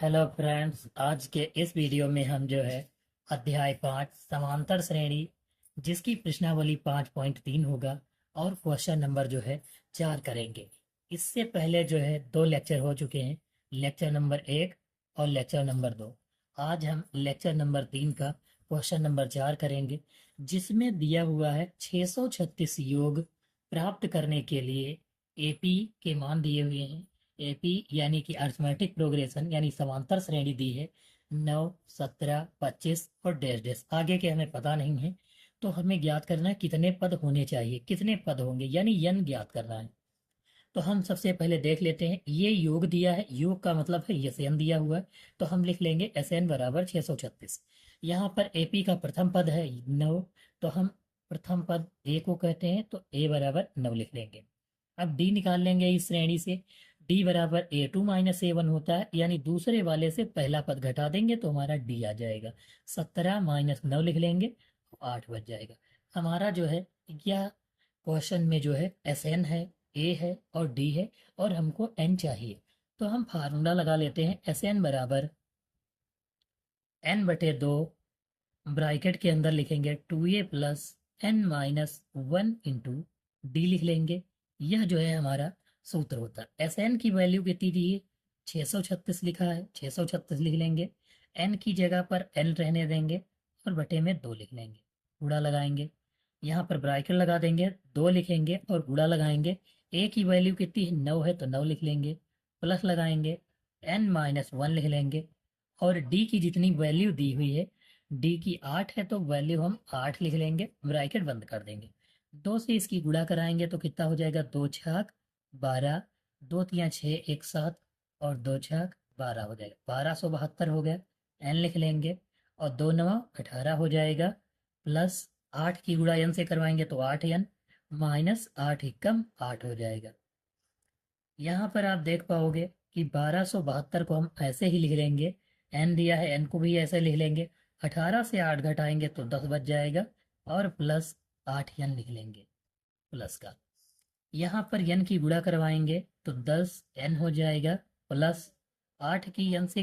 Hello friends, आज के इस वीडियो में हम जो है अध्याय 5 समांतर श्रेणी जिसकी प्रश्नावली 5.3 होगा और क्वेश्चन नंबर जो है 4 करेंगे। इससे पहले जो है 2 लेक्चर हो चुके हैं, लेक्चर नंबर 1 और लेक्चर नंबर 2। आज हम लेक्चर नंबर 3 का क्वेश्चन नंबर 4 करेंगे, जिसमें दिया हुआ है 636 योग प्राप्त करने के लिए एपी के मान दिए हुए हैं। एपी यानी कि अर्थमेटिक प्रोग्रेशन यानी समांतर श्रेणी दी है 9, 17, 25 और डैश डैश। आगे के हमें पता नहीं है, तो हमें ज्ञात करना है कितने पद होने चाहिए, कितने पद होंगे यानी यन ज्ञात करना है। तो हम सबसे पहले देख लेते हैं, ये योग दिया है, योग का मतलब है यस एन दिया हुआ है, तो हम लिख लेंगे एस एन बराबर 636। यहाँ पर एपी का प्रथम पद है 9, तो हम प्रथम पद ए को कहते हैं, तो ए बराबर 9 लिख लेंगे। अब डी निकाल लेंगे इस श्रेणी से। डी बराबर A2 - A1 होता है, यानी दूसरे वाले से पहला पद घटा देंगे तो हमारा डी आ जाएगा। 17 - 9 लिख लेंगे, 8 बच जाएगा हमारा जो है। यह क्वेश्चन में जो है एस एन है, ए है और डी है, और हमको एन चाहिए। तो हम फार्मूला लगा लेते हैं, एस एन बराबर n/2, ब्रैकेट के अंदर लिखेंगे 2a plus n-1 into D लिख लेंगे। यह जो है हमारा सूत्र होता है। एस एन की वैल्यू कितनी दी है, 636 लिखा है, 636 लिख लेंगे। एन की जगह पर एन रहने देंगे और बटे में 2 लिख लेंगे, गुणा लगाएंगे। यहाँ पर ब्रैकेट लगा देंगे, 2 लिखेंगे और गुणा लगाएंगे। ए की वैल्यू कितनी है, 9 है, तो 9 लिख लेंगे, प्लस लगाएंगे, n-1 लिख लेंगे। और डी की जितनी वैल्यू दी हुई है, डी की 8 है, तो वैल्यू हम 8 लिख लेंगे, ब्रैकेट बंद कर देंगे। 2 से इसकी गुणा कराएंगे तो कितना हो जाएगा, 2 छाक 12, 2 तियाँ 6, 1 7 और 2 छाक 12 हो जाएगा, 1272 हो गया। एन लिख लेंगे और 2 9 18 हो जाएगा, प्लस 8 की गुणा एन से करवाएंगे तो 8 एन, माइनस 8 एकम 8 हो जाएगा। यहाँ पर आप देख पाओगे कि 1272 को हम ऐसे ही लिख लेंगे, एन दिया है, एन को भी ऐसे लिख लेंगे। 18 से 8 घटाएंगे तो 10 बच जाएगा, और प्लस 8 एन लिख लेंगे प्लस का। यहाँ पर एन की गुणा करवाएंगे तो 10 एन हो जाएगा, प्लस 8 की एन से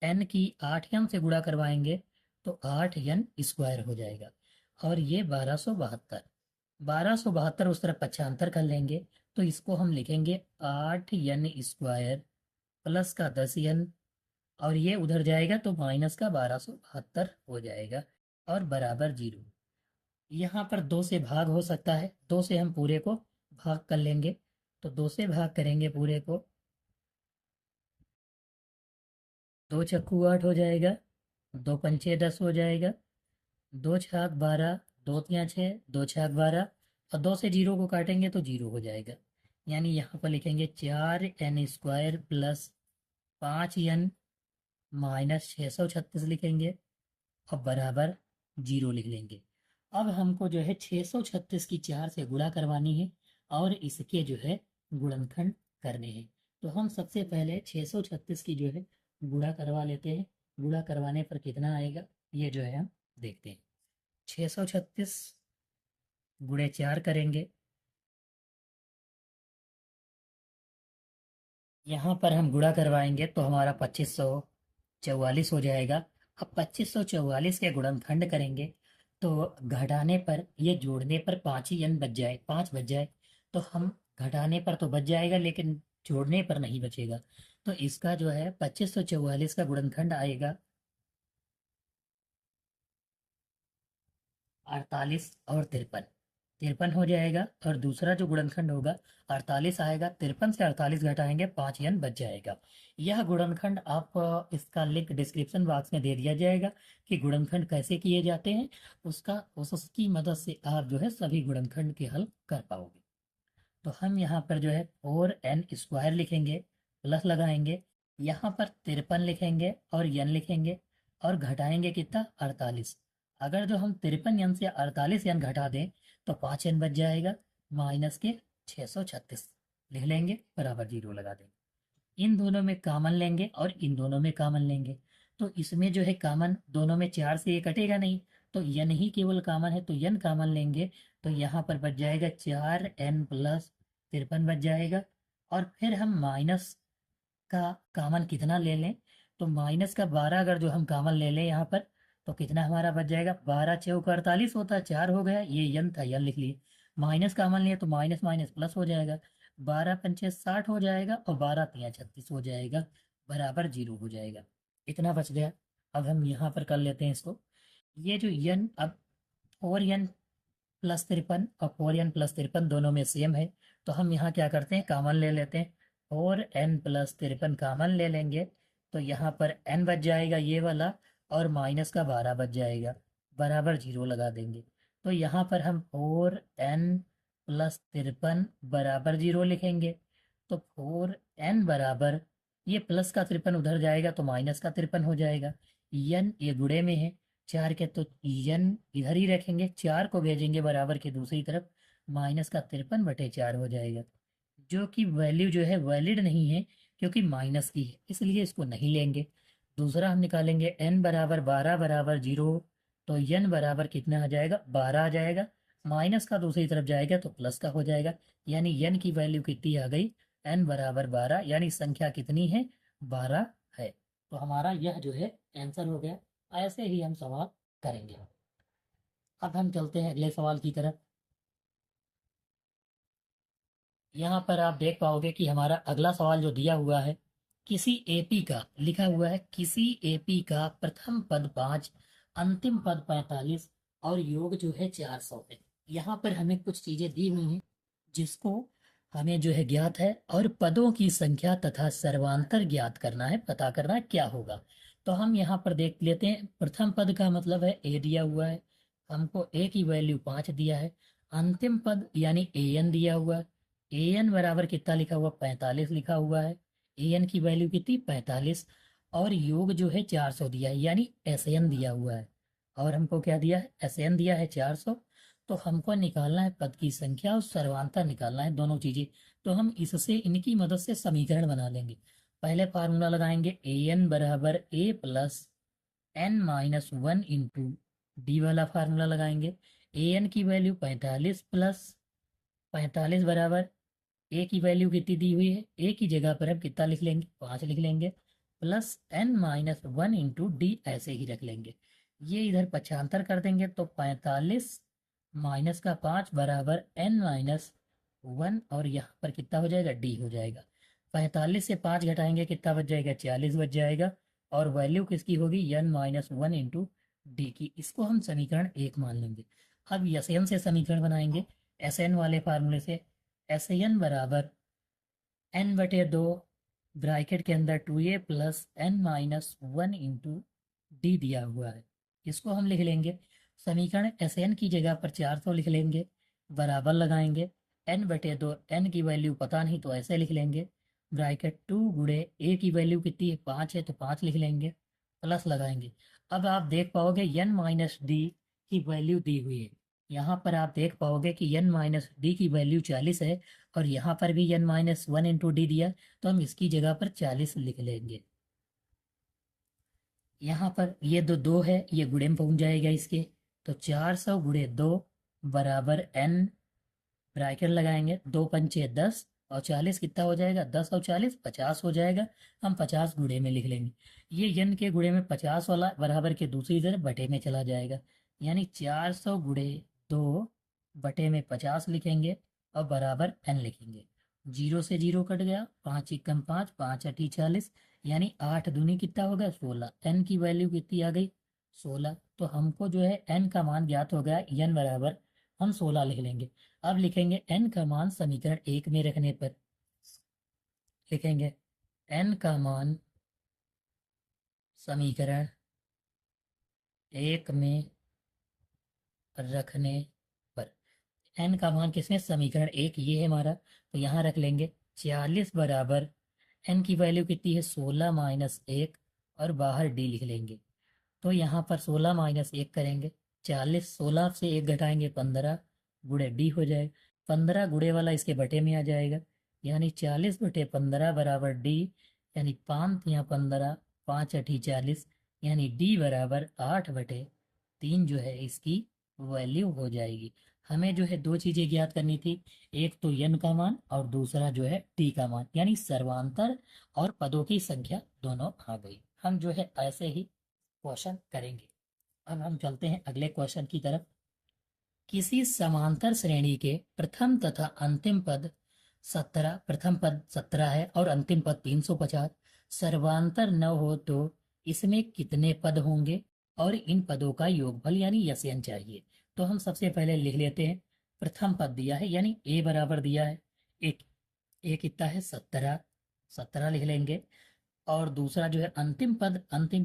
एन की 8 एन से गुणा करवाएंगे तो 8 एन स्क्वायर हो जाएगा। और ये 1272, 1272 उस तरफ पक्षांतर कर लेंगे तो इसको हम लिखेंगे 8 n² प्लस का 10 n, और ये उधर जाएगा तो माइनस का 1272 हो जाएगा, और बराबर 0। यहाँ पर 2 से भाग हो सकता है, 2 से हम पूरे को भाग कर लेंगे, तो 2 से भाग करेंगे पूरे को, 2 चक्कू 8 हो जाएगा, 2 पंचे 10 हो जाएगा, 2 छाक 12, 2 तियाँ 6, 2 छाक 12, और 2 से 0 को काटेंगे तो 0 हो जाएगा। यानी यहाँ पर लिखेंगे 4n² प्लस 5n माइनस 636 लिखेंगे, और बराबर 0 लिख लेंगे। अब हमको जो है 636 की 4 से गुणा करवानी है और इसके जो है गुणनखंड करने हैं। तो हम सबसे पहले 636 की जो है गुणा करवा लेते हैं। गुणा करवाने पर कितना आएगा, ये जो है हम देखते हैं। 636 गुणे 4 करेंगे, यहाँ पर हम गुणा करवाएंगे तो हमारा 2544 हो जाएगा। अब 2544 के गुणनखंड करेंगे तो घटाने पर, ये जोड़ने पर 5 ही n बच जाए, 5 बच जाए, तो हम घटाने पर तो बच जाएगा लेकिन जोड़ने पर नहीं बचेगा। तो इसका जो है 2544 का गुणनखंड आएगा 48 और 53, 53 हो जाएगा। और दूसरा जो गुणनखंड होगा 48 आएगा, 53 से 48 घटाएंगे 5 n बच जाएगा। यह गुणनखंड आप इसका लिंक डिस्क्रिप्शन बॉक्स में दे दिया जाएगा कि गुणनखंड कैसे किए जाते हैं, उसकी मदद से आप जो है सभी गुणनखंड के हल कर पाओगे। तो हम यहाँ पर जो है 4n² लिखेंगे, प्लस लगाएंगे, यहाँ पर 53 लिखेंगे और n लिखेंगे, और घटाएंगे कितना, 48। अगर जो हम 53 n से 48 n घटा दें तो 5 n बच जाएगा, माइनस के 636 लिख लेंगे, बराबर 0 लगा देंगे। इन दोनों में कॉमन लेंगे और इन दोनों में कॉमन लेंगे, तो इसमें जो है कॉमन, दोनों में 4 से ये कटेगा नहीं, तो यन ही केवल कॉमन है, तो यन कॉमन लेंगे तो यहाँ पर बच जाएगा 4n प्लस 53 बच जाएगा। और फिर हम माइनस का कॉमन कितना ले लें, तो माइनस का 12 अगर जो हम कॉमन ले लें यहाँ पर, तो कितना हमारा बच जाएगा, 12 चौक 48 होता है, 4 हो गया, ये यन था, यन लिख लिए। माइनस कॉमन लिए तो माइनस माइनस प्लस हो जाएगा, 12 पंचे 60 हो जाएगा और 12 तिया 36 हो जाएगा, बराबर 0 हो जाएगा। इतना बच गया। अब हम यहाँ पर कर लेते हैं इसको, ये जो यन, अब 4n प्लस 53 और 4n प्लस 53 दोनों में सेम है, तो हम यहाँ क्या करते हैं, कॉमन ले लेते हैं, 4n प्लस 53 कॉमन ले लेंगे, तो यहाँ पर n बच जाएगा ये वाला, और माइनस का 12 बच जाएगा, बराबर 0 लगा देंगे। तो यहाँ पर हम 4n प्लस 53 बराबर 0 लिखेंगे, तो 4n बराबर, ये प्लस का 53 उधर जाएगा तो माइनस का 53 हो जाएगा, n ये गुणे में है, 4 के तो यन इधर ही रखेंगे, 4 को भेजेंगे बराबर के दूसरी तरफ, माइनस का 53/4 हो जाएगा, जो कि वैल्यू जो है वैलिड नहीं है, क्योंकि माइनस की है, इसलिए इसको नहीं लेंगे। दूसरा हम निकालेंगे n बराबर 12 बराबर 0, तो n बराबर कितना आ जाएगा, 12 आ जाएगा, माइनस का दूसरी तरफ जाएगा तो प्लस का हो जाएगा, यानी n की वैल्यू कितनी आ गई, n बराबर 12, यानी संख्या कितनी है, 12 है। तो हमारा यह जो है आंसर हो गया। ऐसे ही हम सवाल करेंगे। अब हम चलते हैं अगले सवाल की तरफ। यहाँ पर आप देख पाओगे कि हमारा अगला सवाल जो दिया हुआ है, किसी एपी का लिखा हुआ है, किसी एपी का प्रथम पद 5, अंतिम पद 45 और योग जो है 400 है। यहाँ पर हमें कुछ चीजें दी हुई हैं, जिसको हमें जो है ज्ञात है, और पदों की संख्या तथा सर्वांतर ज्ञात करना है, पता करना है क्या होगा। तो हम यहाँ पर देख लेते हैं, प्रथम पद का मतलब है ए दिया हुआ है, हमको ए की वैल्यू 5 दिया है, अंतिम पद यानी ए एन दिया हुआ है, ए एन बराबर कितना लिखा हुआ, 45 लिखा हुआ है, ए एन की वैल्यू कितनी, 45, और योग जो है 400 दिया है, यानी एस एन दिया हुआ है, और हमको क्या दिया है, एस एन दिया है 400। तो हमको निकालना है पद की संख्या और सर्वांतर निकालना है, दोनों चीजें। तो हम इससे, इनकी मदद से समीकरण बना लेंगे। पहले फार्मूला लगाएंगे, ए एन बराबर A plus N minus 1 into D वाला फार्मूला लगाएंगे। ए एन की वैल्यू 45 प्लस 45 बराबर, ए की वैल्यू कितनी दी हुई है, ए की जगह पर हम कितना लिख लेंगे, 5 लिख लेंगे, plus N minus 1 into D ऐसे ही रख लेंगे। ये इधर पक्षांतर कर देंगे, तो 45 माइनस का 5 बराबर एन माइनस 1, और यहाँ पर कितना हो जाएगा, डी हो जाएगा। 45 से 5 घटाएंगे, कितना बच जाएगा, 40 बच जाएगा, और वैल्यू किसकी होगी, एन माइनस 1 इंटू डी की। इसको हम समीकरण 1 मान लेंगे। अब एस एन से समीकरण बनाएंगे, एस एन वाले फार्मूले से, एस एन बराबर n/2 ब्रैकेट के अंदर 2a plus n minus 1 into D दिया हुआ है, इसको हम लिख लेंगे। समीकरण एस एन की जगह पर 400 लिख लेंगे, बराबर लगाएंगे, n/2, n की वैल्यू पता नहीं तो ऐसे लिख लेंगे, ब्रैकेट 2 गुणे a की वैल्यू कितनी है, 5 है तो 5 लिख लेंगे, प्लस लगाएंगे। अब आप देख पाओगे n माइनस डी की वैल्यू दी हुई है, यहाँ पर आप देख पाओगे कि n माइनस डी की वैल्यू 40 है, और यहाँ पर भी n माइनस 1 इंटू डी दिया, तो हम इसकी जगह पर 40 लिख लेंगे। यहाँ पर ये दो दो है, ये गुणे में पहुंच जाएगा इसके, तो 400 गुणे 2 बराबर n, ब्रैकेट लगाएंगे, 2 पंचे 10 और 40 कितना हो जाएगा, 10 और 40 50 हो जाएगा, हम 50 गुणे में लिख लेंगे। ये n के गुणे में 50 वाला बराबर के दूसरी तरफ बटे में चला जाएगा, यानी 400 गुणे 2 बटे में 50 लिखेंगे, और बराबर n लिखेंगे। 0 से 0 कट गया, 5 एकम 5, 5 अठी 40, यानी 8 दूनी कितना होगा, 16, n की वैल्यू कितनी आ गई, 16। तो हमको जो है n का मान ज्ञात हो गया, n बराबर हम 16 लिख लेंगे। अब लिखेंगे n का मान समीकरण 1 में रखने पर, लिखेंगे n का मान समीकरण 1 में रखने पर, n का मान किसमें, समीकरण 1 ये है हमारा, तो यहाँ रख लेंगे 40 बराबर, n की वैल्यू कितनी है, 16 माइनस 1, और बाहर d लिख लेंगे। तो यहाँ पर 16 माइनस 1 करेंगे, 40, 16 से 1 घटाएंगे 15 गुणे डी हो जाएगा, 15 गुणे वाला इसके बटे में आ जाएगा, यानी 40/15 बराबर डी, यानी 5 या 15, 5 अठी 40, यानी डी बराबर 8/3 जो है इसकी वैल्यू हो जाएगी। हमें जो है दो चीजें ज्ञात करनी थी, एक तो n का मान और दूसरा जो है t का मान, यानी सर्वांतर और पदों की संख्या दोनों आ गई। हम जो है ऐसे ही क्वेश्चन करेंगे। अब हम चलते हैं अगले क्वेश्चन की तरफ। किसी समांतर श्रेणी के प्रथम तथा अंतिम पद 17, प्रथम पद 17 है और अंतिम पद 350, सर्वांतर न हो तो इसमें कितने पद होंगे और इन पदों का योगफल यानी यसन चाहिए। तो हम सबसे पहले लिख लेते हैं। प्रथम पद दिया है यानी ए बराबर दिया है, एक ए कितना है 17, 17 लिख लेंगे। और दूसरा जो है अंतिम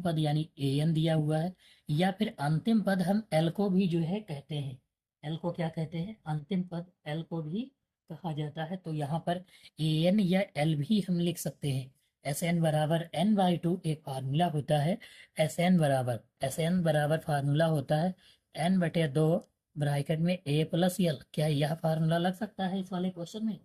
पद यानी एन दिया हुआ है, या फिर अंतिम पद हम एल को भी जो है कहते हैं। एल को क्या कहते हैं? अंतिम पद एल को भी कहा जाता है। तो यहाँ पर एन या एल भी हम लिख सकते हैं। एस एन बराबर n/2 एक फार्मूला होता है। एस एन बराबर फार्मूला होता है n/2 ब्रैकेट में a प्लस एल। क्या यह फार्मूला लग सकता है इस वाले क्वेश्चन में?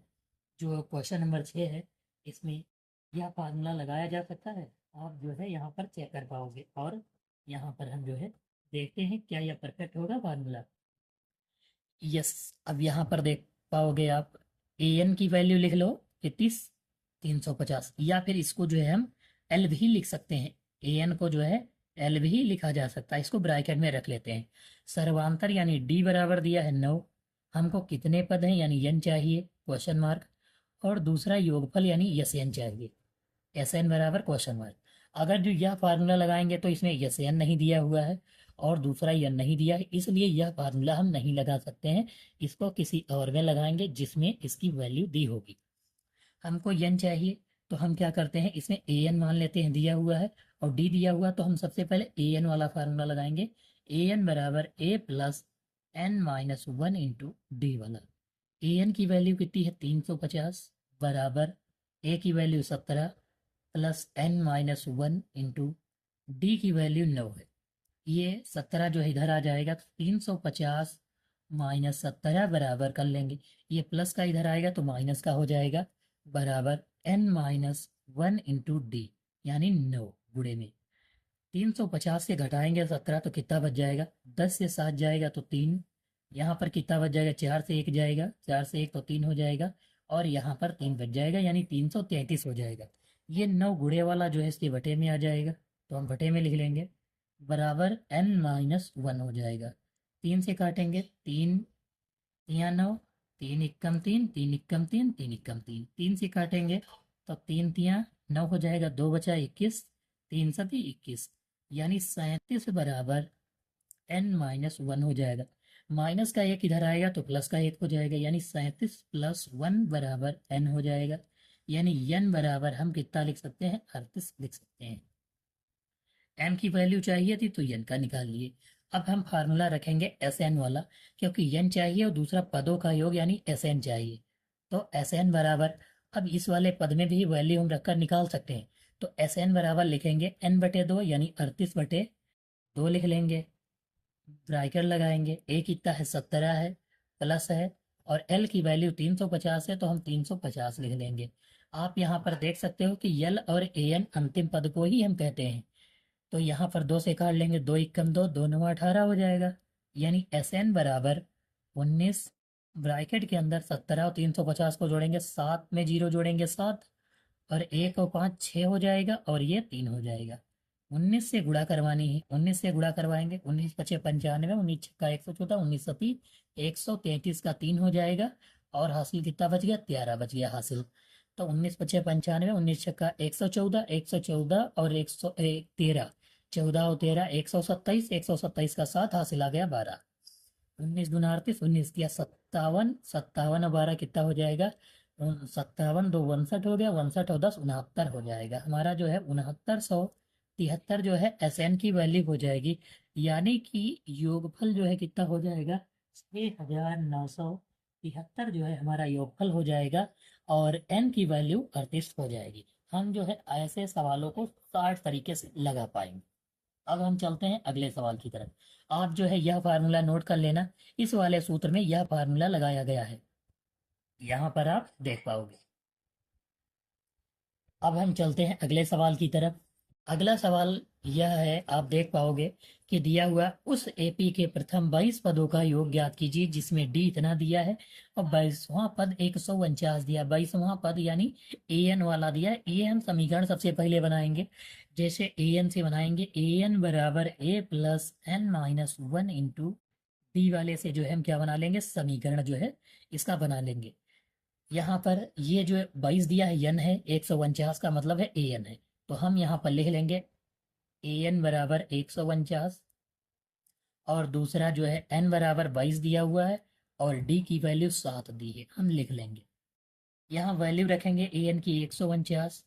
जो क्वेश्चन नंबर 6 है, इसमें यह फार्मूला लगाया जा सकता है। आप जो है यहाँ पर चेक कर पाओगे और यहाँ पर हम जो है देखते हैं क्या यह परफेक्ट होगा फार्मूला। यस, अब यहाँ पर देख पाओगे आप, ए एन की वैल्यू लिख लो 350, या फिर इसको जो है हम एल भी लिख सकते हैं। ए एन को जो है एल भी लिखा जा सकता है, इसको ब्रैकेट में रख लेते हैं। सर्वांतर यानी डी बराबर दिया है 9, हमको कितने पद हैं यानी एन चाहिए क्वेश्चन मार्क, और दूसरा योगफल यानी यस एन चाहिए, एस एन बराबर क्वेश्चन मार्क। अगर जो यह फार्मूला लगाएंगे तो इसमें यस एन नहीं दिया हुआ है और दूसरा एन नहीं दिया है, इसलिए यह फार्मूला हम नहीं लगा सकते हैं। इसको किसी और में लगाएंगे जिसमें इसकी वैल्यू दी होगी। हमको एन चाहिए, तो हम क्या करते हैं, इसमें ए एन मान लेते हैं दिया हुआ है और डी दिया हुआ, तो हम सबसे पहले ए एन वाला फार्मूला लगाएंगे। ए एन बराबर A plus n-1 into D वाला। ए एन की वैल्यू कितनी है 350, बराबर ए की value 17 plus n-1 into D की वैल्यू 9 है। ये 17 जो है इधर आ जाएगा, तो 350 माइनस 17 बराबर कर लेंगे। ये प्लस का इधर आएगा तो माइनस का हो जाएगा, बराबर n-1 इंटू डी यानी 9 गुणे में 350 से घटाएंगे 17 तो कितना बच जाएगा, 10 से 7 जाएगा तो 3, यहाँ पर कितना बच जाएगा, 4 से 1 जाएगा, 4 से 1 तो 3 हो जाएगा, और यहाँ पर 3 बच जाएगा यानी 333 हो जाएगा। ये 9 गुणे वाला जो है इसके बटे में आ जाएगा, तो हम बटे में लिख लेंगे, बराबर n-1 हो जाएगा। 3 से काटेंगे, 3 तिया 9, 3 इक्कम 3, 3 इक्कम 3, 3 इक्कम 3, 3 से काटेंगे तो 3 तिया 9 हो जाएगा, 2 बचा 21, 3 सती 21, यानी 37 बराबर n-1 हो जाएगा। माइनस का एक इधर आएगा तो प्लस का एक हो जाएगा, यानी 37 प्लस 1 बराबर n हो जाएगा, यानी n बराबर हम कितना लिख सकते हैं, 38 लिख सकते हैं। m की वैल्यू चाहिए थी तो n का निकाल लिए। अब हम फार्मूला रखेंगे एस एन वाला, क्योंकि n चाहिए और दूसरा पदों का योग यानी एस एन चाहिए। तो एस एन बराबर, अब इस वाले पद में भी वैल्यू हम रखकर निकाल सकते हैं। तो एस एन बराबर लिखेंगे n/2 यानी 38/2 लिख लेंगे, ब्रैकेट लगाएंगे। ए कितना है 17 है, प्लस है, और एल की वैल्यू 350 है तो हम 350 लिख लेंगे। आप यहाँ पर देख सकते हो कि एल और ए एन अंतिम पद को ही हम कहते हैं। तो यहाँ पर 2 से काट लेंगे, 2 इक्कम 2, 2 9 18 हो जाएगा, यानी एस एन बराबर 19, ब्रैकेट के अंदर 17 और 350 को जोड़ेंगे, 7 में 0 जोड़ेंगे 7, और 1 और 5 6 हो जाएगा, और ये 3 हो जाएगा। 19 से गुणा करवानी है, 19 से गुणा करवाएंगे, 19 पचे 95, 19 छक्का 114, 19 सती 133 का 3 हो जाएगा, और हासिल कितना बच गया, 13 बच गया हासिल। तो 19 पचे 95, 19 छक्का 114, 114 और 113, 14 और 13 127, 127 का 7 हासिल आ गया 12, 19 दूना 38, 19 किया 57, 57 और 12 कितना हो जाएगा, 57 दो 62 हो गया, 62 और 10 69 हो जाएगा। हमारा जो है 6973 जो है एस एन की वैल्यू हो जाएगी, यानी कि योगफल जो है कितना हो जाएगा, 6973 जो है हमारा योगफल हो जाएगा, और एन की वैल्यू 38 हो जाएगी। हम जो है ऐसे सवालों को 60 तरीके से लगा पाएंगे। अब हम चलते हैं अगले सवाल की तरफ। आप जो है यह फार्मूला नोट कर लेना, इस वाले सूत्र में यह फार्मूला लगाया गया है, यहाँ पर आप देख पाओगे। अब हम चलते हैं अगले सवाल की तरफ। अगला सवाल यह है, आप देख पाओगे कि दिया हुआ उस एपी के प्रथम 22 पदों का योग ज्ञात कीजिए जिसमें डी इतना दिया है और 22वां पद 149 दिया। 22वां पद यानी ए एन वाला दिया है। ये हम समीकरण सबसे पहले बनाएंगे। जैसे ए एन से बनाएंगे, ए एन बराबर A plus N minus one into D वाले से जो है हम क्या बना लेंगे, समीकरण जो है इसका बना लेंगे। यहाँ पर ये जो 22 दिया है एन है, 149 का मतलब है ए एन है। तो हम यहाँ पर लिख लेंगे ए एन बराबर 149 और दूसरा जो है एन बराबर 22 दिया हुआ है और डी की वैल्यू 7 दी है, हम लिख लेंगे। यहाँ वैल्यू रखेंगे ए एन की 149,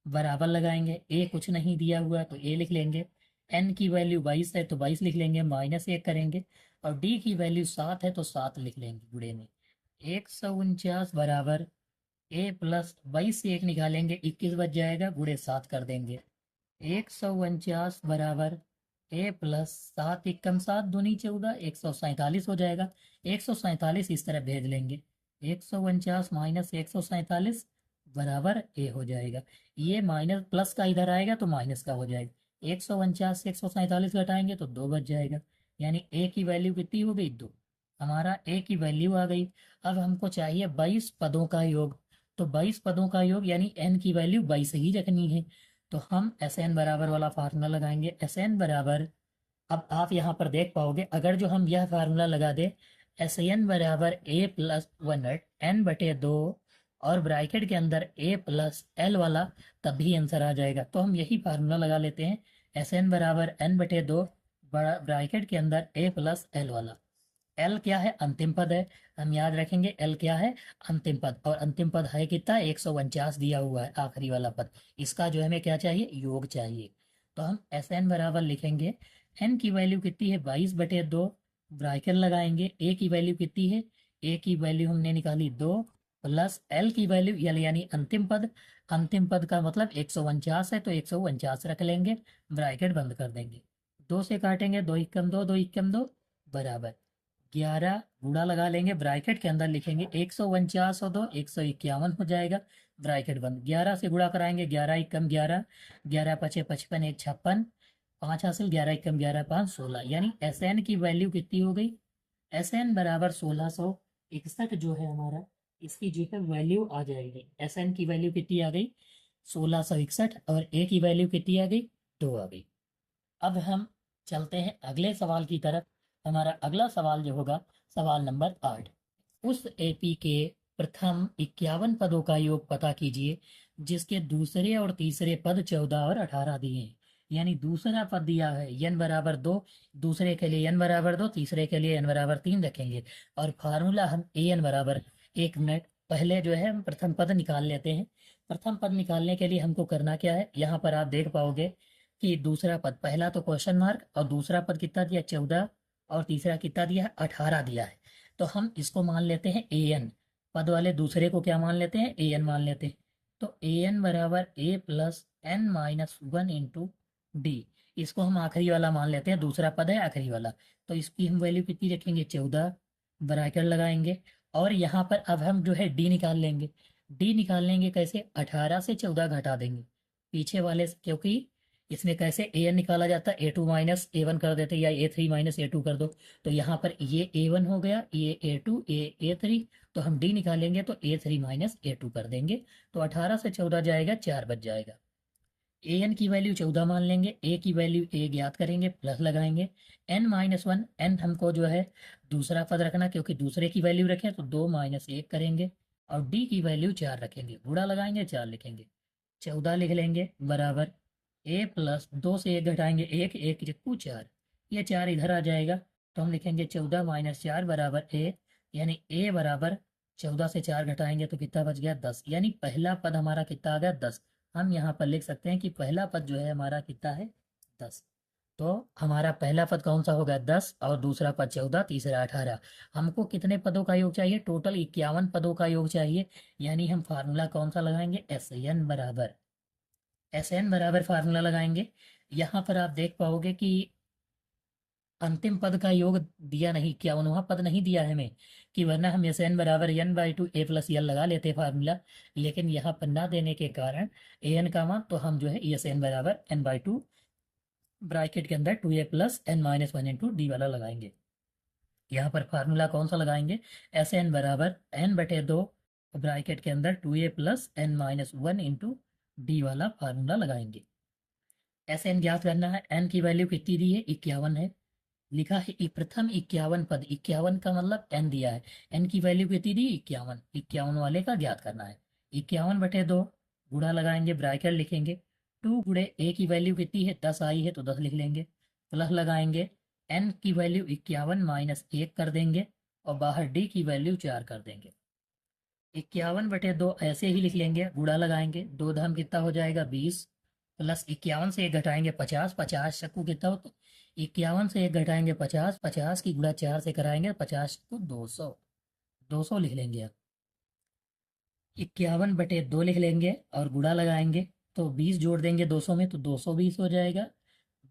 बराबर लगाएंगे, ए कुछ नहीं दिया हुआ तो ए लिख लेंगे। एन की वैल्यू 22 है तो 22 लिख लेंगे, माइनस 1 करेंगे और डी की वैल्यू 7 है तो 7 लिख लेंगे गुणे में। 149 बराबर ए प्लस 22 से 1 निकालेंगे, 21 बच जाएगा, गुणे 7 कर देंगे। 149 बराबर ए प्लस 7 एकम 7 दूनी 14, 147 हो जाएगा। 147 इस तरह भेज लेंगे, 149 माइनस 147 बराबर ए हो जाएगा। ये माइनस प्लस का इधर आएगा तो माइनस का हो जाएगा। 149 से 147 घटाएंगे तो 2 बच जाएगा, यानी ए की वैल्यू कितनी हो गई, 2। हमारा ए की वैल्यू आ गई। अब हमको चाहिए 22 पदों का योग। तो 22 पदों का योग यानी एन की वैल्यू 22 ही रखनी है। तो हम एस एन बराबर वाला फार्मूला लगाएंगे। एस एन बराबर, अब आप यहाँ पर देख पाओगे अगर जो हम यह फार्मूला लगा दे, एस एन बराबर ए प्लस वन एन बटे दो और ब्रैकेट के अंदर ए प्लस एल वाला, तब भी आंसर आ जाएगा। तो हम यही फार्मूला लगा लेते हैं। एस एन बराबर एन बटे दो, ब्रैकेट के अंदर ए प्लस एल वाला। एल क्या है, अंतिम पद है, हम याद रखेंगे एल क्या है, अंतिम पद। और अंतिम पद है कितना, 149 दिया हुआ है आखिरी वाला पद। इसका जो हमें क्या चाहिए, योग चाहिए। तो हम एस एन बराबर लिखेंगे, एन की वैल्यू कितनी है 22/2, ब्रैकेट लगाएंगे, ए की वैल्यू कितनी है, ए की वैल्यू हमने निकाली 2 प्लस एल की वैल्यू यानी अंतिम पद। अंतिम पद का मतलब 149 है तो 149 रख लेंगे, ब्रैकेट बंद कर देंगे। 2 से काटेंगे, 2 एकम 2, 2 एकम 2 बराबर 11, गुणा लगा लेंगे, ब्रैकेट के अंदर लिखेंगे 149 और 2 151 हो जाएगा, ब्रैकेट बंद। 11 से गुणा कराएंगे, 11 एकम 11, 11 पचे 55, 1 56, 5 हासिल, 11 एकम 11, 5 16, यानी एस एन की वैल्यू कितनी हो गई, एस एन बराबर 1661 जो है हमारा, इसकी जो है वैल्यू आ जाएगी। एस एन की वैल्यू कितनी आ गई, 1661 और ए की वैल्यू कितनी आ गई, 2 आ गई। अब हम चलते हैं अगले सवाल की तरफ। हमारा अगला सवाल जो होगा सवाल नंबर 8। उस एपी के प्रथम 51 पदों का योग पता कीजिए जिसके दूसरे और तीसरे पद 14 और 18 दिए हैं। यानी दूसरा पद दिया है एन बराबर 2, दूसरे के लिए एन बराबर 2, तीसरे के लिए एन बराबर 3 रखेंगे। और फार्मूला हम ए एन बराबर, एक मिनट पहले जो है हम प्रथम पद निकाल लेते हैं। प्रथम पद निकालने के लिए हमको करना क्या है, यहाँ पर आप देख पाओगे कि दूसरा पद, पहला तो क्वेश्चन मार्क और दूसरा पद कितना दिया 14 और तीसरा कितना दिया है 18 दिया है। तो हम इसको मान लेते हैं ए एन, पद वाले दूसरे को क्या मान लेते हैं, ए एन मान लेते हैं। तो ए एन बराबर A plus N minus one into D, इसको हम आखिरी वाला मान लेते हैं, दूसरा पद है आखिरी वाला। तो इसकी हम वैल्यू कितनी रखेंगे 14, ब्रैकेट लगाएंगे और यहाँ पर अब हम जो है डी निकाल लेंगे। डी निकाल लेंगे कैसे, 18 से 14 घटा देंगे पीछे वाले से, क्योंकि इसमें कैसे ए एन निकाला जाता है, ए टू माइनस ए वन कर देते या ए थ्री माइनस ए टू कर दो। तो यहाँ पर ये ए वन हो गया, ये ए टू, ए थ्री। तो हम डी निकालेंगे तो ए थ्री माइनस ए टू कर देंगे। तो 18 से 14 जाएगा, 4 बच जाएगा। ए एन की वैल्यू 14 मान लेंगे, ए की वैल्यू ए ज्ञात करेंगे, प्लस लगाएंगे। एन माइनस वन, एन हमको जो है दूसरा पद रखना क्योंकि दूसरे की वैल्यू रखें, तो 2 माइनस 1 करेंगे और डी की वैल्यू 4 रखेंगे, गुणा लगाएंगे 4 लिखेंगे, 14 लिख लेंगे बराबर ए प्लस 2 से 1 घटाएंगे, 1 1 चिक्कू 4, ये 4 इधर आ जाएगा। तो हम लिखेंगे 14 माइनस 4 बराबर ए, यानी ए बराबर 14 से 4 घटाएंगे तो कितना बच गया 10, यानी पहला पद हमारा कितना आ गया 10। हम यहाँ पर लिख सकते हैं कि पहला पद जो है हमारा कितना है 10। तो हमारा पहला पद कौन सा होगा 10 और दूसरा पद 14, तीसरा 18। हमको कितने पदों का योग चाहिए, टोटल 51 पदों का योग चाहिए। यानी हम फार्मूला कौन सा लगाएंगे, एस एन बराबर, एस एन बराबर फार्मूला लगाएंगे। यहाँ पर आप देख पाओगे कि अंतिम पद का योग दिया नहीं, क्या वहाँ पद नहीं दिया है हमें, कि वरना हम एस एन बराबर N by two A plus L लगा लेते फार्मूला। लेकिन यहाँ पर ना देने के कारण ए एन का मान, तो हम जो है एस एन बराबर एन बाई टू ब्रैकेट के अंदर two A plus N minus one into D वाला लगाएंगे। यहाँ पर फार्मूला कौन सा लगाएंगे, एस एन बराबर एन बटे दो ब्रैकेट के अंदर two A plus N minus one into D वाला फार्मूला लगाएंगे। एस एन ज्ञात करना है, एन की वैल्यू कितनी दी है, 51 है। लिखा है प्रथम 51 पद, 51 का मतलब एन दिया है, एन की वैल्यू कितनी दी, 51, 51 वाले का ज्ञात करना है। 51 बटे दो, गुणा लगाएंगे, ब्रैकेट लिखेंगे, टू गुणे ए की वैल्यू कितनी है, 10 आई है तो 10 लिख लेंगे, प्लस लगाएंगे, एन की वैल्यू 51 माइनस 1 कर देंगे, और बाहर डी की वैल्यू 4 कर देंगे। 51 बटे दो ऐसे ही लिख लेंगे, गुणा लगाएंगे, दो धाम कितना हो जाएगा 20, प्लस 51 से एक घटाएंगे 50, 50 शक्कू कितना हो, 51 से एक घटाएंगे 50, 50 की गुणा 4 से कराएंगे, 50 को 200, 200 लिख लेंगे। अब 51 बटे दो लिख लेंगे और गुणा लगाएंगे, तो 20 जोड़ देंगे 200 में तो 220 हो जाएगा।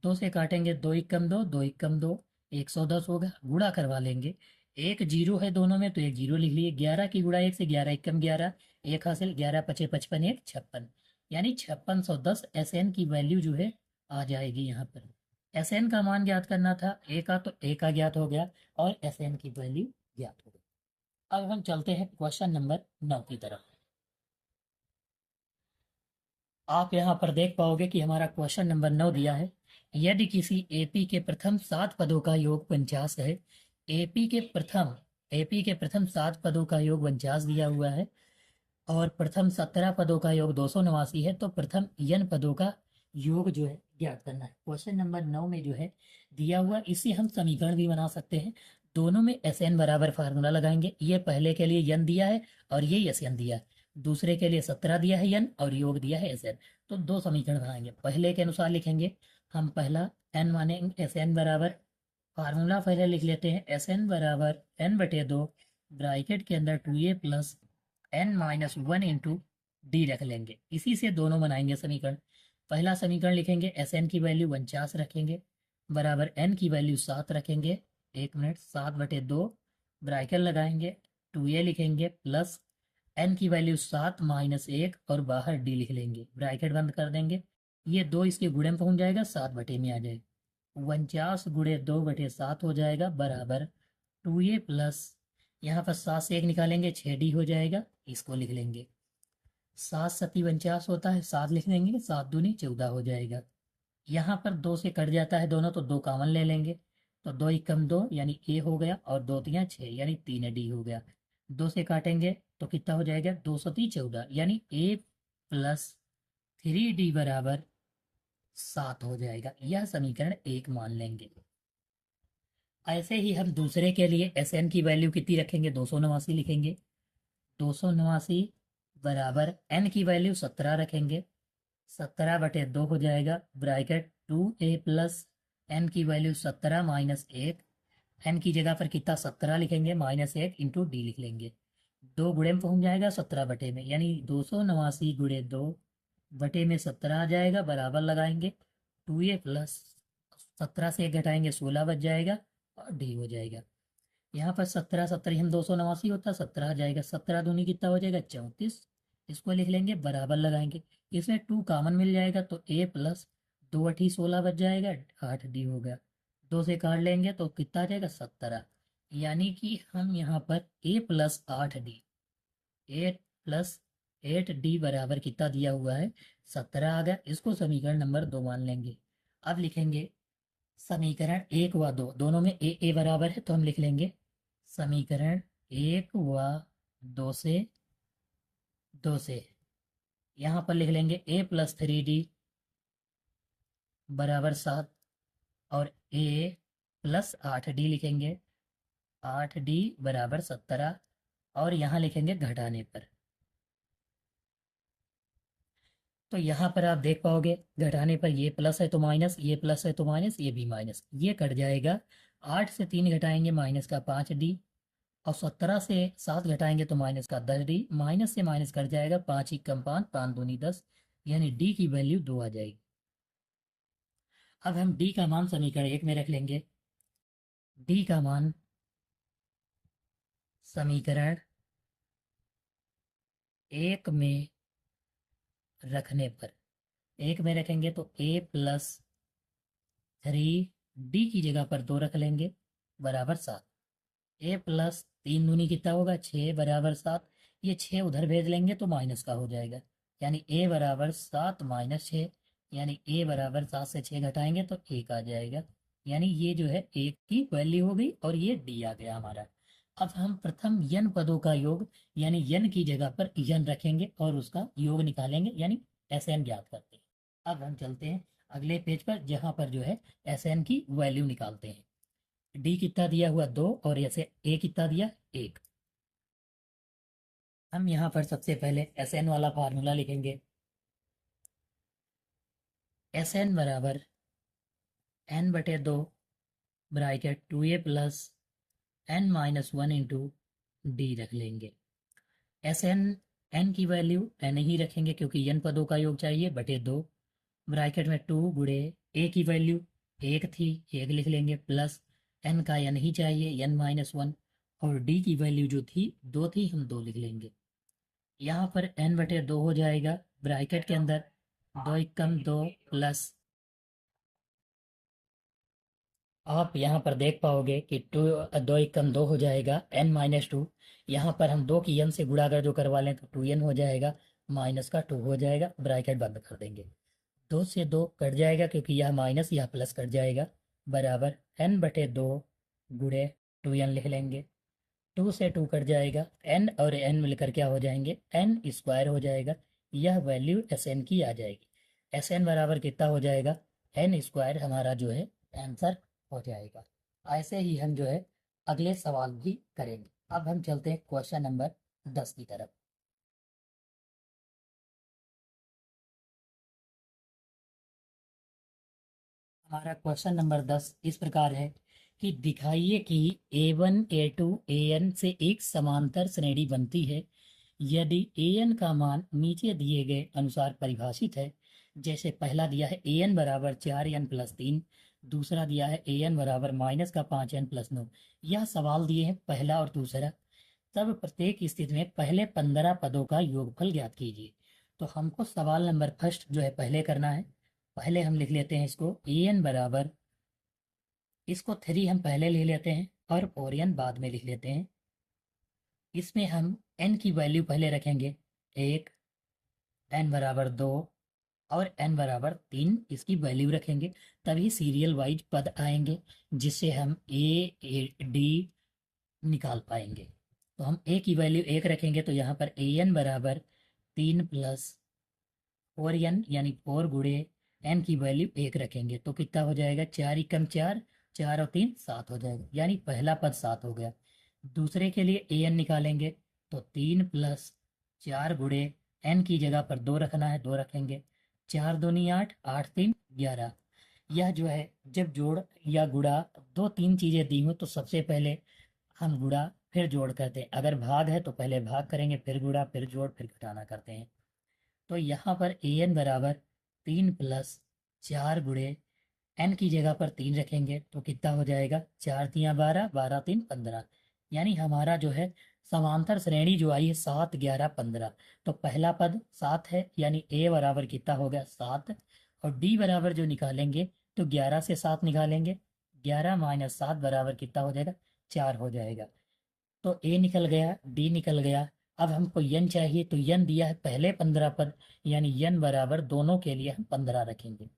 दो से काटेंगे, दो एकम दो, दो एकम दो, 110 होगा, गुणा करवा लेंगे, एक जीरो है दोनों में तो एक जीरो लिख लिए, 11 की गुणा एक से 11 एकम 11, एक हासिल, 11 पचे 55, एक 56, यानी 5610 एस एन की वैल्यू जो है आ जाएगी। यहाँ पर एस एन का मान ज्ञात करना था, ए का तो ए का ज्ञात हो गया और एस एन की वैल्यू ज्ञात हो गई। अब हम चलते हैं क्वेश्चन नंबर 9 की तरफ। आप यहाँ पर देख पाओगे कि हमारा क्वेश्चन नंबर 9 दिया है, यदि किसी एपी के प्रथम 7 पदों का योग 49 है, एपी के प्रथम एपी के प्रथम 7 पदों का योग 49 दिया हुआ है और प्रथम 17 पदों का योग 289 है, तो प्रथम n पदों का योग जो है ज्ञात करना है। क्वेश्चन नंबर 9 में जो है दिया हुआ, इसे हम समीकरण भी बना सकते हैं। दोनों में एस एन बराबर फार्मूला लगाएंगे, ये पहले के लिए n दिया है और ये एस एन दिया है, दूसरे के लिए 17 दिया है n और योग दिया है एस एन, तो दो समीकरण बनाएंगे। पहले के अनुसार लिखेंगे, हम पहला n मानेंगे एस एन बराबर, फार्मूला पहले लिख लेते हैं, एस एन बराबर n बटे दो ब्रैकेट के अंदर two A plus N minus one into D रख लेंगे, इसी से दोनों बनाएंगे समीकरण। पहला समीकरण लिखेंगे, एस एन की वैल्यू 49 रखेंगे, बराबर एन की वैल्यू 7 रखेंगे, एक मिनट, 7 बटे दो ब्रैकेट लगाएंगे, टू ए लिखेंगे प्लस एन की वैल्यू 7 माइनस एक और बाहर डी लिख लेंगे, ब्रैकेट बंद कर देंगे, ये दो इसके गुणे में पहुंच जाएगा, 7 बटे में आ जाएगा, 49 गुणे 2/7 हो जाएगा, बराबर टू ए प्लस, यहाँ पर 7 से एक निकालेंगे 6d हो जाएगा, इसको लिख लेंगे, 7 सती 49 होता है, 7 लिख देंगे, 7 दूनी 14 हो जाएगा। यहाँ पर 2 से कट जाता है दोनों तो 2 कॉमन ले लेंगे, तो 2 एकम 2 यानी ए हो गया और 2 तियाँ 6 यानी 3d हो गया। 2 से काटेंगे तो कितना हो जाएगा, 2 सती 14 यानी ए प्लस 3d बराबर 7 हो जाएगा। यह समीकरण 1 मान लेंगे। ऐसे ही हम दूसरे के लिए एस एन की वैल्यू कितनी रखेंगे, 289 लिखेंगे, 289 बराबर एन की वैल्यू 17 रखेंगे, 17 बटे दो हो जाएगा, bracket two A plus N की वैल्यू 17 माइनस एक, एन की जगह पर कितना 17 लिखेंगे, माइनस एक इंटू डी लिख लेंगे, दो गुणे में पहुंच जाएगा 17 बटे में, यानी 289 गुणे दो बटे में 17 आ जाएगा, बराबर लगाएंगे, टू ए प्लस 17 से एक घटाएंगे 16 बच जाएगा और डी हो जाएगा। यहाँ पर 17 17 हम 289 होता, 17 आ जाएगा, 17 दूनी कितना हो जाएगा 34, इसको लिख लेंगे, बराबर लगाएंगे, इसमें 2 कॉमन मिल जाएगा तो ए प्लस 2 अठी 16 बच जाएगा, 8d हो गया, 2 से काट लेंगे तो कितना आ जाएगा 17, यानी कि हम यहाँ पर ए प्लस 8d, 8 + 8d बराबर कितना दिया हुआ है 17 आ गया, इसको समीकरण नंबर 2 मान लेंगे। अब लिखेंगे समीकरण 1 व 2 दोनों में ए बराबर है तो हम लिख लेंगे समीकरण 1 व 2 से यहाँ पर लिख लेंगे ए प्लस 3d बराबर 7 और ए प्लस 8d लिखेंगे, 8d बराबर 17 और यहाँ लिखेंगे घटाने पर, तो यहाँ पर आप देख पाओगे घटाने पर ये प्लस है तो माइनस, ये प्लस है तो माइनस, ये भी माइनस, ये कट जाएगा, 8 से 3 घटाएंगे माइनस का 5d और 17 से 7 घटाएंगे तो माइनस का 10d, माइनस से माइनस कट जाएगा, 5 एकम 5, 5 दूनी 10, यानी डी की वैल्यू 2 आ जाएगी। अब हम डी का मान समीकरण 1 में रख लेंगे, डी का मान समीकरण 1 में रखने पर, 1 में रखेंगे तो a+3, डी की जगह पर 2 रख लेंगे, बराबर 7। a+3 दूनी कितना होगा 6, बराबर 7। ये 6 उधर भेज लेंगे तो माइनस का हो जाएगा, यानी a बराबर 7 माइनस 6, यानी a बराबर 7 से 6 घटाएंगे तो 1 आ जाएगा। यानी ये जो है 1 की वैल्यू हो गई और ये d आ गया हमारा। अब हम प्रथम n पदों का योग, यानी n की जगह पर n रखेंगे और उसका योग निकालेंगे, यानी Sn ज्ञात करते हैं। अब हम चलते हैं अगले पेज पर, जहाँ पर जो है Sn की वैल्यू निकालते हैं। डी कितना दिया हुआ 2 और ऐसे ए कितना दिया 1। हम यहाँ पर सबसे पहले Sn वाला फार्मूला लिखेंगे। Sn बराबर n/2 bracket 2a plus n-1 into D रख लेंगे। Sn n की वैल्यू n ही रखेंगे क्योंकि n पदों का योग चाहिए, बटे 2 ब्रैकेट में 2 गुणे a की वैल्यू 1 थी, 1 लिख लेंगे, प्लस n का n ही चाहिए, n-1, और d की वैल्यू जो थी 2 थी, हम 2 लिख लेंगे। यहाँ पर n/2 हो जाएगा, ब्रैकेट के अंदर 2 एकम 2 प्लस, आप यहाँ पर देख पाओगे कि 2 एकम 2 हो जाएगा, n-2। यहाँ पर हम 2 की n से गुणा अगर जो करवा लें तो 2n हो जाएगा, माइनस का 2 हो जाएगा, ब्रैकेट बंद कर देंगे। 2 से 2 कट जाएगा क्योंकि यह माइनस यह प्लस कट जाएगा, बराबर n/2 गुणे 2n लिख लेंगे। 2 से 2 कट जाएगा, n और n मिलकर क्या हो जाएंगे, n² हो जाएगा। यह वैल्यू Sn की आ जाएगी। Sn बराबर कितना हो जाएगा, n² हमारा जो है आंसर हो जाएगा। ऐसे ही हम जो है अगले सवाल भी करेंगे। अब हम चलते हैं क्वेश्चन नंबर 10 की तरफ। हमारा क्वेश्चन नंबर 10 इस प्रकार है कि दिखाइए कि a1 a2 an से एक समांतर श्रेणी बनती है यदि an का मान नीचे दिए गए अनुसार परिभाषित है। जैसे पहला दिया है an बराबर 4n+3, दूसरा दिया है an बराबर -5n+9। यह सवाल दिए हैं पहला और दूसरा। तब प्रत्येक स्थिति में पहले 15 पदों का योगफल ज्ञात कीजिए। तो हमको सवाल नंबर फर्स्ट जो है पहले करना है। पहले हम लिख लेते हैं इसको an बराबर, इसको 3 हम पहले ले लेते हैं और n बाद में लिख लेते हैं। इसमें हम n की वैल्यू पहले रखेंगे 1, n बराबर 2 और n बराबर 3 इसकी वैल्यू रखेंगे, तभी सीरियल वाइज पद आएंगे जिससे हम d निकाल पाएंगे। तो हम a की वैल्यू 1 रखेंगे तो यहाँ पर an बराबर 3 प्लस 4n, यानी 4 गुणे n की वैल्यू 1 रखेंगे तो कितना हो जाएगा, 4 एकम 4, 4 और 3 7 हो जाएगा, यानी पहला पद 7 हो गया। दूसरे के लिए an निकालेंगे तो 3 प्लस 4 गुणे n की जगह पर 2 रखना है, 2 रखेंगे, 4 दूनी 8, 8 3 11। यह जो है जब जोड़ या गुणा 2-3 चीज़ें दी हो तो सबसे पहले हम गुणा फिर जोड़ करते हैं। अगर भाग है तो पहले भाग करेंगे, फिर गुणा, फिर जोड़, फिर घटाना करते हैं। तो यहाँ पर an बराबर 3 प्लस 4 गुणे n की जगह पर 3 रखेंगे तो कितना हो जाएगा, 4 तियाँ 12, 12 3 15, यानी हमारा जो है समांतर श्रेणी जो आई है 7 11 15। तो पहला पद 7 है, यानी a बराबर कितना हो गया 7, और d बराबर जो निकालेंगे तो 11 से 7 निकालेंगे, 11 माइनस 7 बराबर कितना हो जाएगा 4 हो जाएगा। तो a निकल गया, d निकल गया। अब हमको n चाहिए तो n दिया है पहले 15 पद, यानी n बराबर दोनों के लिए हम 15 रखेंगे।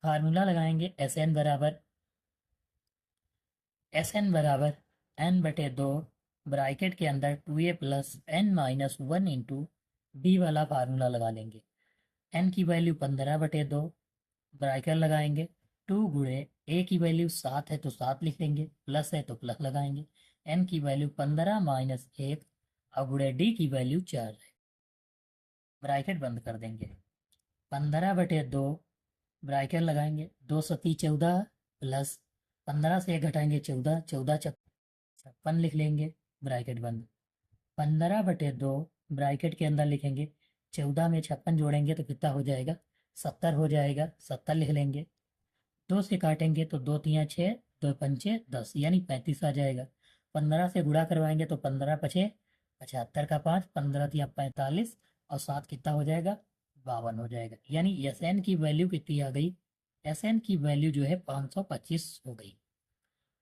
फार्मूला लगाएंगे Sn बराबर n/2 ब्रैकेट के अंदर 2a plus n-1 into D वाला फार्मूला लगा लेंगे। n की वैल्यू 15/2 ब्रैकेट लगाएंगे, 2 गुणे a की वैल्यू 7 है तो 7 लिख लेंगे, प्लस है तो प्लस लगाएंगे, n की वैल्यू 15 माइनस 1 और गुणे d की वैल्यू 4 है, ब्रैकेट बंद कर देंगे। 15/2 ब्रैकेट लगाएंगे, 2 सती 14 प्लस 15 से 1 घटाएंगे 14, 14 56 लिख लेंगे, ब्रैकेट बंद। 15/2 ब्रैकेट के अंदर लिखेंगे, 14 में 56 जोड़ेंगे तो कितना हो जाएगा 70 हो जाएगा, 70 लिख लेंगे। 2 से काटेंगे तो 2 तियाँ 6, दो पंचे 10 यानी 35 आ जाएगा। 15 से गुणा करवाएंगे तो 15 पचे 75 का 5, 15 दिया 45 और 7 कितना हो जाएगा 52 हो जाएगा। यानी एस एन की वैल्यू कितनी आ गई, एस एन की वैल्यू जो है 525 हो गई।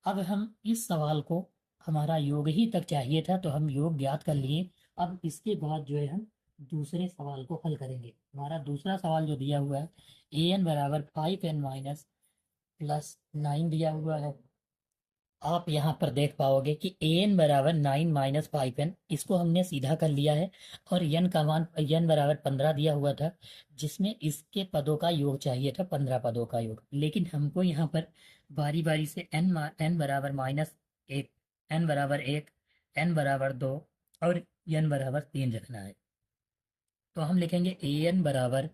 अब हम इस सवाल को, हमारा योग ही तक चाहिए था तो हम योग ज्ञात कर लिए। अब इसके बाद जो है हम दूसरे सवाल को हल करेंगे। हमारा दूसरा सवाल जो दिया हुआ है, ए एन बराबर 5n माइनस प्लस 9 दिया हुआ है। आप यहाँ पर देख पाओगे कि ए एन बराबर 9 - 5n, इसको हमने सीधा कर लिया है। और एन का मान एन बराबर 15 दिया हुआ था, जिसमें इसके पदों का योग चाहिए था, 15 पदों का योग। लेकिन हमको यहाँ पर बारी बारी से एन बराबर -1, एन बराबर 1, एन बराबर 2 और एन बराबर 3 रखना है। तो हम लिखेंगे ए एन बराबर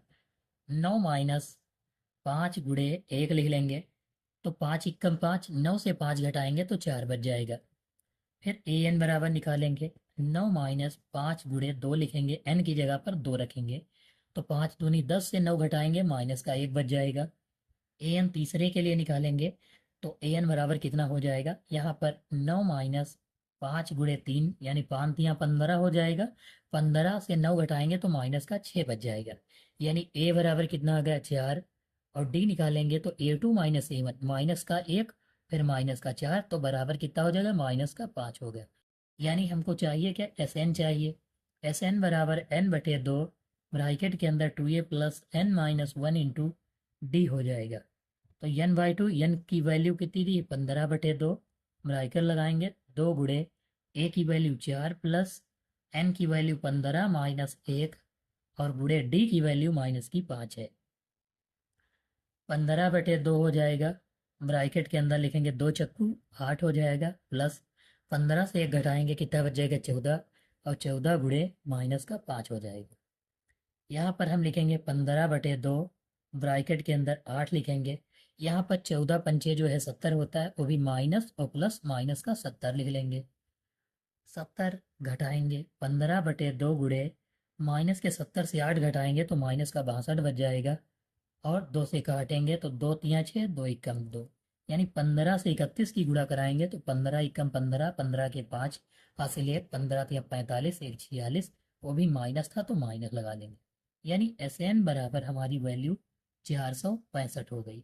9 - 5 × 1 लिख लेंगे। तो 5 एकम 5, 9 से 5 घटाएंगे तो 4 बच जाएगा। फिर ए एन बराबर निकालेंगे, 9 - 5 × 2 लिखेंगे, एन की जगह पर 2 रखेंगे। तो 5 दूनी 10 से 9 घटाएंगे, माइनस का 1 बच जाएगा। ए एन तीसरे के लिए निकालेंगे तो ए एन बराबर कितना हो जाएगा, यहाँ पर 9 - 5 × 3 यानी 5 तियाँ 15 हो जाएगा। 15 से 9 घटाएंगे तो माइनस का 6 बच जाएगा। यानी ए बराबर कितना आ गया 4। और डी निकालेंगे तो A2 - A1, माइनस का 1 फिर माइनस का 4 तो बराबर कितना हो जाएगा माइनस का 5 हो गया। यानी हमको चाहिए क्या, एस एन चाहिए। एस एन बराबर n/2 ब्रैकेट के अंदर 2a plus n-1 into D हो जाएगा। तो n/2, n की वैल्यू कितनी थी 15/2, ब्रैकेट लगाएंगे 2 गुणे a की वैल्यू 4 प्लस n की वैल्यू 15 - 1 और गुणे d की वैल्यू -5 है। 15/2 हो जाएगा, ब्रैकेट के अंदर लिखेंगे 2 चक्कू 8 हो जाएगा, प्लस 15 से 1 घटाएंगे कितना बच जाएगा 14 और 14 गुणे -5 हो जाएगा। यहाँ पर हम लिखेंगे 15/2, ब्रैकेट के अंदर 8 लिखेंगे। यहाँ पर 14 पंचे जो है 70 होता है, वो भी माइनस और प्लस माइनस का 70 लिख लेंगे। 70 घटाएंगे 15/2 गुणे माइनस के 70 से 8 घटाएंगे तो माइनस का 62 बच जाएगा। और 2 से काटेंगे तो 2 तियाँ 6, 2 एकम 2, यानी 15 से 31 की गुणा कराएंगे तो 15 एकम 15, 15 के 5 हासिल 1, 15 तियाँ 45, 1 46, वो भी माइनस था तो माइनस लगा लेंगे। यानी एस एन बराबर हमारी वैल्यू 465 हो गई।